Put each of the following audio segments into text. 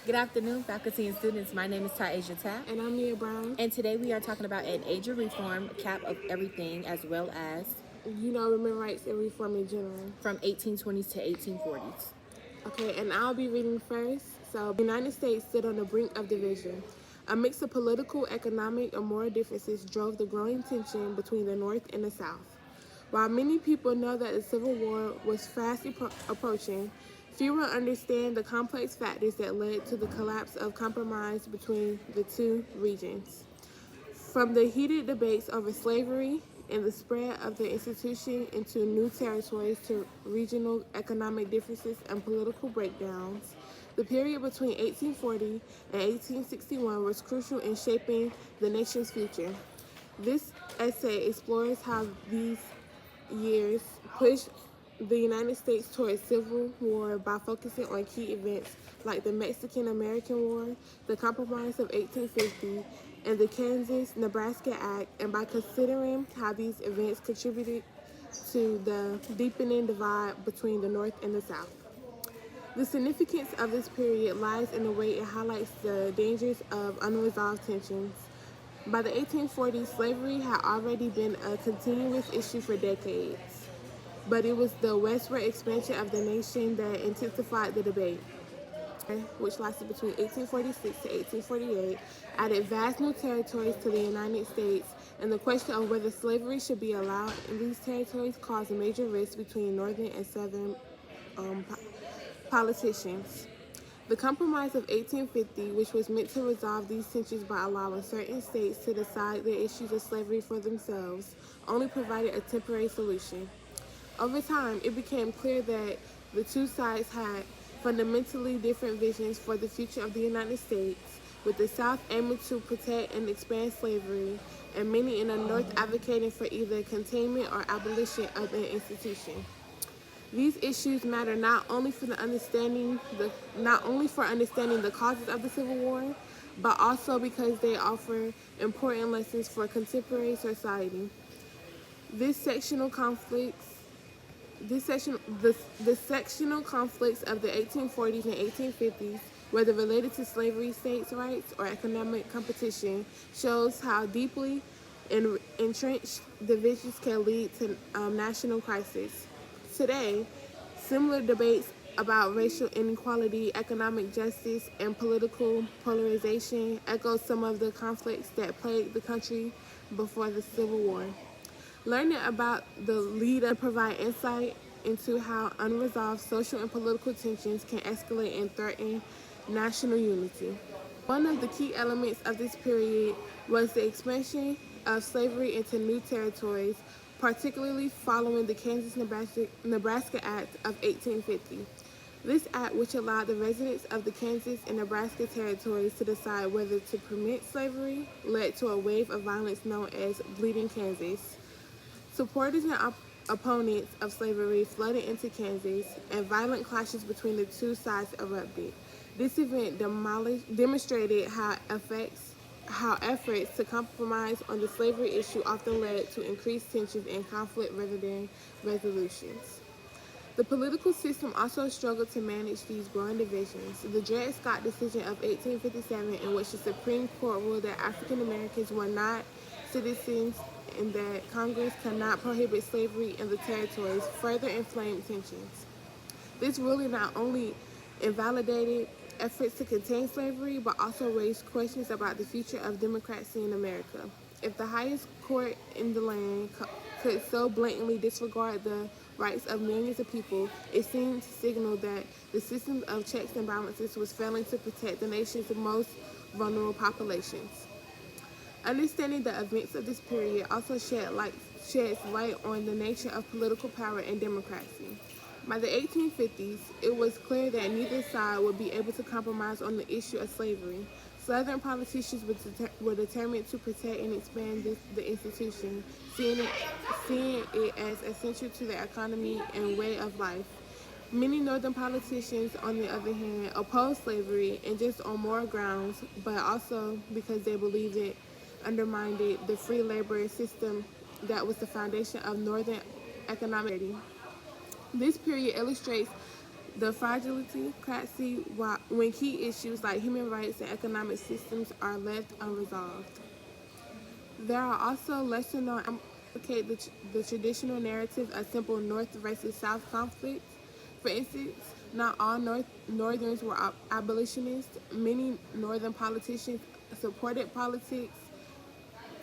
Good afternoon, faculty and students. My name is Taisha Tapp, And I'm Mia Brown. and today we are talking about an age of reform, cap of everything, as well as Women's rights and reform in general. from 1820s to 1840s. Okay, and I'll be reading first. So, the United States stood on the brink of division. A mix of political, economic, and moral differences drove the growing tension between the North and the South. While many people know that the Civil War was fast approaching, fewer understand the complex factors that led to the collapse of compromise between the two regions. From the heated debates over slavery and the spread of the institution into new territories to regional economic differences and political breakdowns, the period between 1840 and 1861 was crucial in shaping the nation's future. This essay explores how these years pushed the United States towards civil war by focusing on key events like the Mexican-American War, the Compromise of 1850, and the Kansas-Nebraska Act, and by considering how these events contributed to the deepening divide between the North and the South. The significance of this period lies in the way it highlights the dangers of unresolved tensions. By the 1840s, slavery had already been a continuous issue for decades, but it was the westward expansion of the nation that intensified the debate, which lasted between 1846 to 1848, added vast new territories to the United States, and the question of whether slavery should be allowed in these territories caused a major rift between northern and southern politicians. The Compromise of 1850, which was meant to resolve these tensions by allowing certain states to decide the issues of slavery for themselves, only provided a temporary solution. Over time, it became clear that the two sides had fundamentally different visions for the future of the United States, with the South aiming to protect and expand slavery, and many in the North advocating for either containment or abolition of the institution. These issues matter not only for understanding the causes of the Civil War, but also because they offer important lessons for contemporary society. This sectional conflicts the sectional conflicts of the 1840s and 1850s, whether related to slavery, states' rights, or economic competition, shows how deeply entrenched divisions can lead to national crisis. Today, similar debates about racial inequality, economic justice, and political polarization echo some of the conflicts that plagued the country before the Civil War. Learning about the leader provide insight into how unresolved social and political tensions can escalate and threaten national unity. One of the key elements of this period was the expansion of slavery into new territories, particularly following the Kansas-Nebraska Act of 1850. This act, which allowed the residents of the Kansas and Nebraska territories to decide whether to permit slavery, led to a wave of violence known as Bleeding Kansas. Supporters and opponents of slavery flooded into Kansas, and violent clashes between the two sides erupted. This event demonstrated how efforts to compromise on the slavery issue often led to increased tensions and conflict rather than resolutions. The political system also struggled to manage these growing divisions. The Dred Scott decision of 1857, in which the Supreme Court ruled that African Americans were not citizens and that Congress cannot prohibit slavery in the territories, further inflamed tensions. This ruling not only invalidated efforts to contain slavery, but also raised questions about the future of democracy in America. If the highest court in the land could so blatantly disregard the rights of millions of people, it seemed to signal that the system of checks and balances was failing to protect the nation's most vulnerable populations. Understanding the events of this period also sheds light on the nature of political power and democracy. By the 1850s, it was clear that neither side would be able to compromise on the issue of slavery. Southern politicians were determined to protect and expand the institution, seeing it as essential to their economy and way of life. Many Northern politicians, on the other hand, opposed slavery, and just on moral grounds, but also because they believed it undermined the free labor system that was the foundation of Northern economic. This period illustrates the fragility when key issues like human rights and economic systems are left unresolved. There are also lesser known complicate the traditional narrative of simple North versus South conflicts. For instance, not all Northerns were abolitionists. Many Northern politicians supported politics,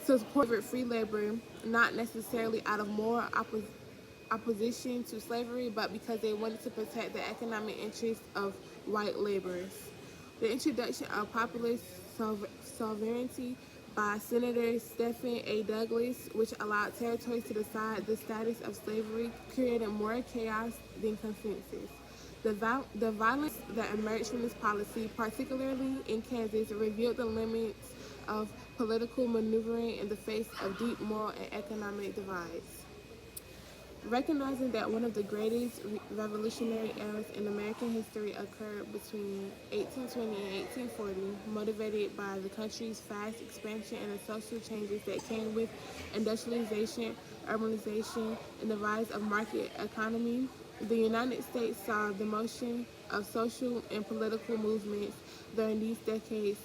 supported free labor, not necessarily out of moral opposition to slavery, but because they wanted to protect the economic interests of white laborers. The introduction of populist sovereignty by Senator Stephen A. Douglas, which allowed territories to decide the status of slavery, created more chaos than consensus. The violence that emerged from this policy, particularly in Kansas, revealed the limits of political maneuvering in the face of deep moral and economic divides. Recognizing that one of the greatest revolutionary eras in American history occurred between 1820 and 1840, motivated by the country's fast expansion and the social changes that came with industrialization, urbanization, and the rise of market economy, the United States saw the motion of social and political movements during these decades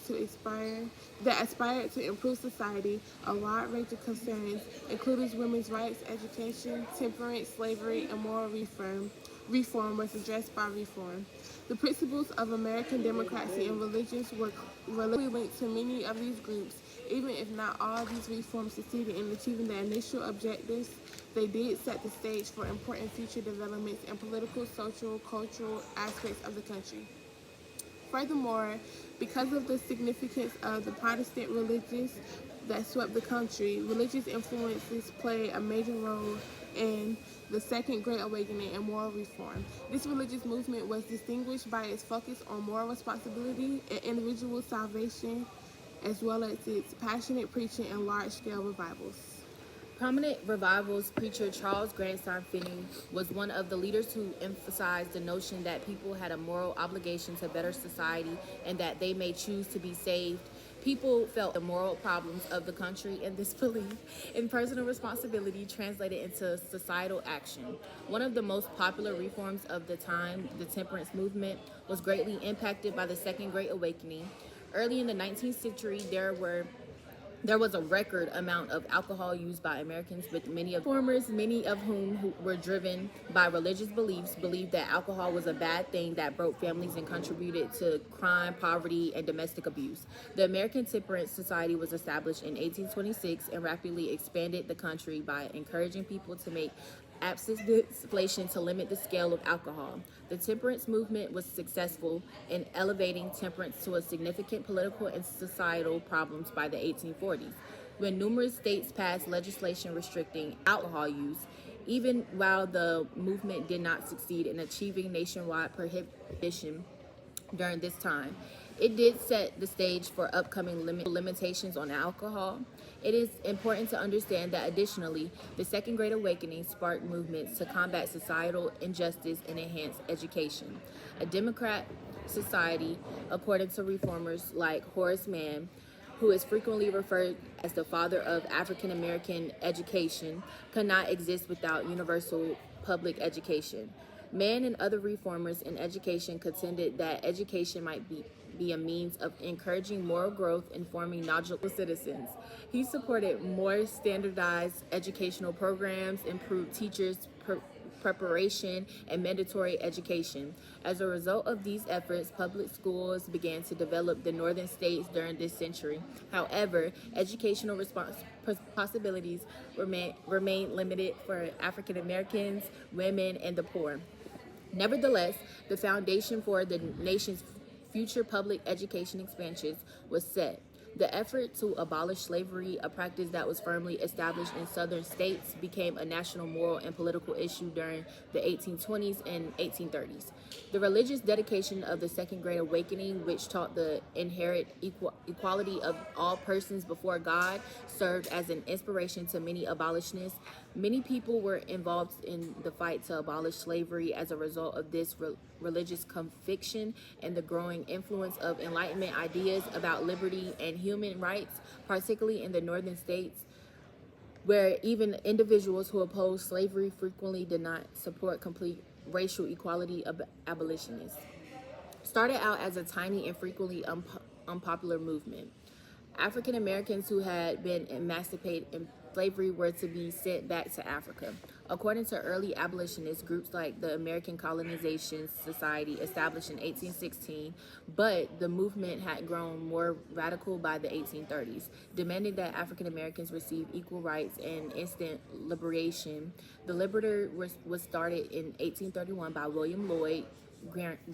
that aspired to improve society. A wide range of concerns, including women's rights, education, temperance, slavery, and moral reform was addressed by reform. The principles of American democracy and religions were closely linked to many of these groups. Even if not all of these reforms succeeded in achieving their initial objectives, they did set the stage for important future developments in political, social, cultural aspects of the country. Furthermore, because of the significance of the Protestant religions that swept the country, religious influences played a major role in the Second Great Awakening and moral reform. This religious movement was distinguished by its focus on moral responsibility and individual salvation, as well as its passionate preaching and large-scale revivals. Prominent revivals preacher Charles Grandison Finney was one of the leaders who emphasized the notion that people had a moral obligation to better society and that they may choose to be saved. People felt the moral problems of the country, and this belief in personal responsibility translated into societal action. One of the most popular reforms of the time, the temperance movement, was greatly impacted by the Second Great Awakening. Early in the 19th century, there was a record amount of alcohol used by Americans, with many of whom were driven by religious beliefs, believed that alcohol was a bad thing that broke families and contributed to crime, poverty, and domestic abuse. The American Temperance Society was established in 1826 and rapidly expanded the country by encouraging people to make abstinence legislation to limit the scale of alcohol. The temperance movement was successful in elevating temperance to a significant political and societal problems by the 1840s, when numerous states passed legislation restricting alcohol use. Even while the movement did not succeed in achieving nationwide prohibition during this time, it did set the stage for upcoming limitations on alcohol. It is important to understand that additionally, the Second Great Awakening sparked movements to combat societal injustice and enhance education. A democratic society, according to reformers like Horace Mann, who is frequently referred as the father of African American education, could not exist without universal public education. Mann and other reformers in education contended that education might be a means of encouraging moral growth and forming knowledgeable citizens. He supported more standardized educational programs, improved teachers' preparation, and mandatory education. As a result of these efforts, public schools began to develop the northern states during this century. However, educational possibilities remained limited for African Americans, women, and the poor. Nevertheless, the foundation for the nation's future public education expansions was set. The effort to abolish slavery, a practice that was firmly established in southern states, became a national moral and political issue during the 1820s and 1830s. The religious dedication of the Second Great Awakening, which taught the inherent equality of all persons before God, served as an inspiration to many abolitionists. Many people were involved in the fight to abolish slavery as a result of this religious conviction and the growing influence of Enlightenment ideas about liberty and human rights, particularly in the northern states, where even individuals who opposed slavery frequently did not support complete racial equality abolitionists. Started out as a tiny and frequently unpopular movement. African Americans who had been emancipated in slavery were to be sent back to Africa. According to early abolitionist groups like the American Colonization Society, established in 1816, but the movement had grown more radical by the 1830s, demanding that African Americans receive equal rights and instant liberation. The Liberator was started in 1831 by William Lloyd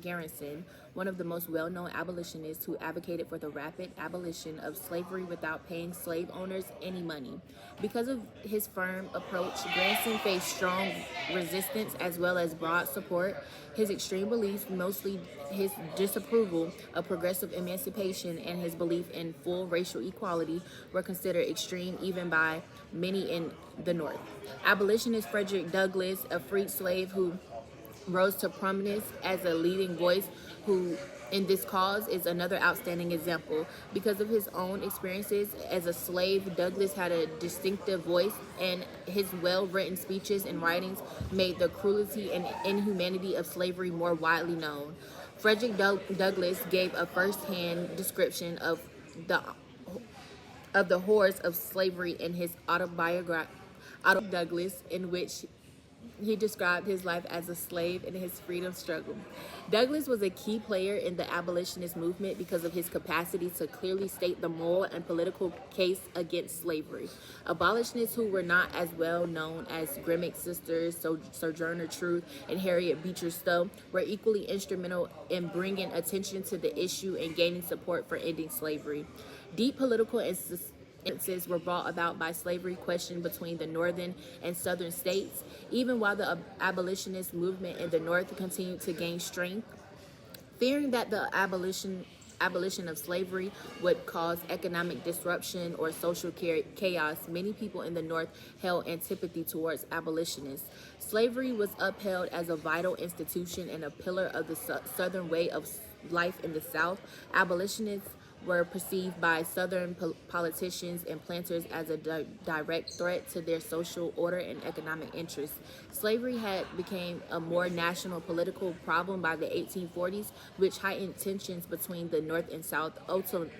Garrison, one of the most well-known abolitionists who advocated for the rapid abolition of slavery without paying slave owners any money. Because of his firm approach, Garrison faced strong resistance as well as broad support. His extreme beliefs, mostly his disapproval of progressive emancipation and his belief in full racial equality, were considered extreme even by many in the North. Abolitionist Frederick Douglass, a freed slave who rose to prominence as a leading voice who in this cause, is another outstanding example. Because of his own experiences as a slave, Douglass had a distinctive voice, and his well-written speeches and writings made the cruelty and inhumanity of slavery more widely known. Frederick Douglass gave a first-hand description of the horrors of slavery in his autobiography, Douglass, in which he described his life as a slave and his freedom struggle. Douglass was a key player in the abolitionist movement because of his capacity to clearly state the moral and political case against slavery. Abolitionists who were not as well known as Grimm's sisters, Sojourner Truth, and Harriet Beecher Stowe, were equally instrumental in bringing attention to the issue and gaining support for ending slavery. Deep political instances were brought about by slavery question between the northern and southern states. Even while the abolitionist movement in the North continued to gain strength, fearing that the abolition of slavery would cause economic disruption or social chaos, many people in the North held antipathy towards abolitionists. Slavery was upheld as a vital institution and a pillar of the Southern way of life in the South. Abolitionists were perceived by Southern politicians and planters as a direct threat to their social order and economic interests. Slavery had become a more national political problem by the 1840s, which heightened tensions between the North and South,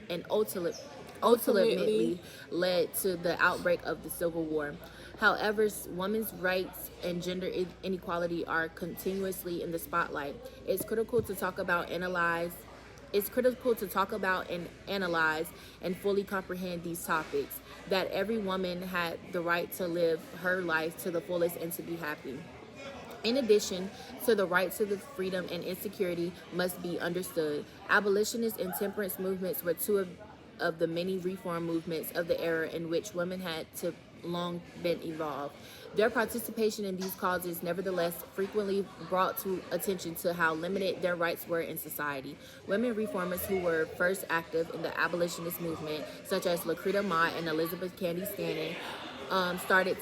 and ultimately led to the outbreak of the Civil War. However, women's rights and gender inequality are continuously in the spotlight. It's critical to talk about and analyze and fully comprehend these topics, that every woman had the right to live her life to the fullest and to be happy. In addition to the right to the freedom and insecurity must be understood. Abolitionist and temperance movements were two of the many reform movements of the era in which women had to long been evolved. Their participation in these causes nevertheless frequently brought to attention to how limited their rights were in society. Women reformers who were first active in the abolitionist movement, such as Lucretia Mott and Elizabeth Cady Stanton, started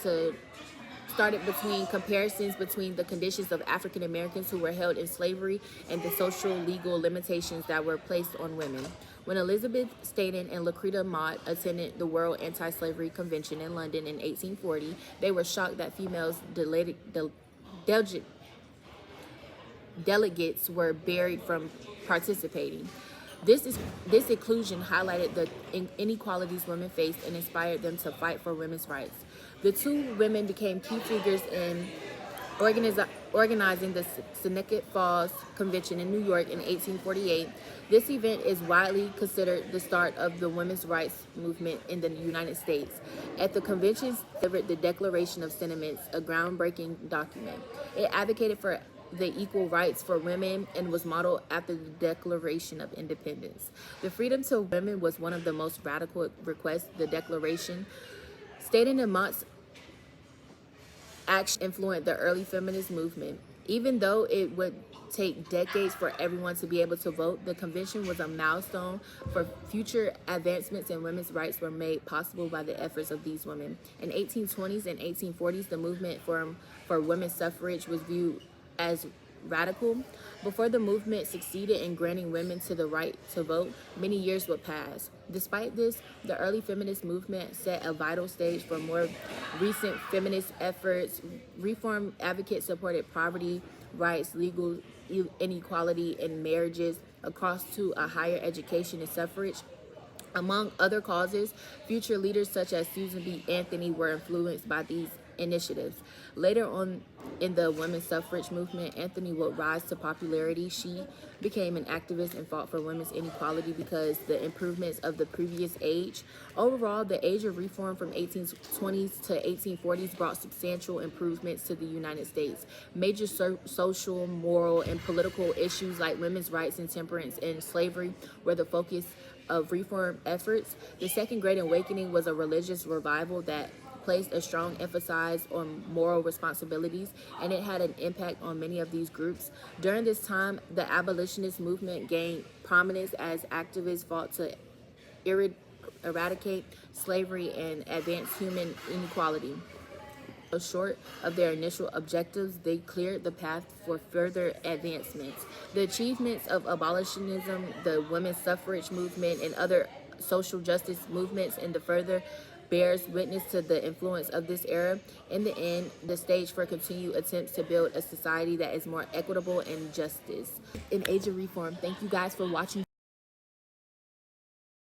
between comparisons between the conditions of African Americans who were held in slavery and the social legal limitations that were placed on women. When Elizabeth Stanton and Lucretia Mott attended the World Anti-Slavery Convention in London in 1840, they were shocked that female delegates were barred from participating. This inclusion highlighted the inequalities women faced and inspired them to fight for women's rights. The two women became key figures in organizing the Seneca Falls Convention in New York in 1848. This event is widely considered the start of the women's rights movement in the United States. At the convention, delivered the Declaration of Sentiments, a groundbreaking document. It advocated for the equal rights for women and was modeled after the Declaration of Independence. The freedom to women was one of the most radical requests. The Declaration, Stanton and Mott's action influenced the early feminist movement. Even though it would take decades for everyone to be able to vote, the convention was a milestone for future advancements, and women's rights were made possible by the efforts of these women. In 1820s and 1840s, the movement for women's suffrage was viewed as radical. Before the movement succeeded in granting women to the right to vote, many years would pass. Despite this, the early feminist movement set a vital stage for more recent feminist efforts. Reform advocates supported poverty rights, legal inequality in marriages, across to a higher education and suffrage. Among other causes, future leaders such as Susan B. Anthony were influenced by these initiatives. Later on in the women's suffrage movement, Anthony would rise to popularity. She became an activist and fought for women's inequality because the improvements of the previous age. Overall, the age of reform from 1820s to 1840s brought substantial improvements to the United States. Major social, moral, and political issues like women's rights and temperance and slavery were the focus of reform efforts. The Second Great Awakening was a religious revival that placed a strong emphasis on moral responsibilities, and it had an impact on many of these groups. During this time, the abolitionist movement gained prominence as activists fought to eradicate slavery and advance human inequality. Short of their initial objectives, they cleared the path for further advancements. The achievements of abolitionism, the women's suffrage movement, and other social justice movements in the further bears witness to the influence of this era. In the end, the stage for continued attempts to build a society that is more equitable and justice. In Age of Reform, thank you guys for watching.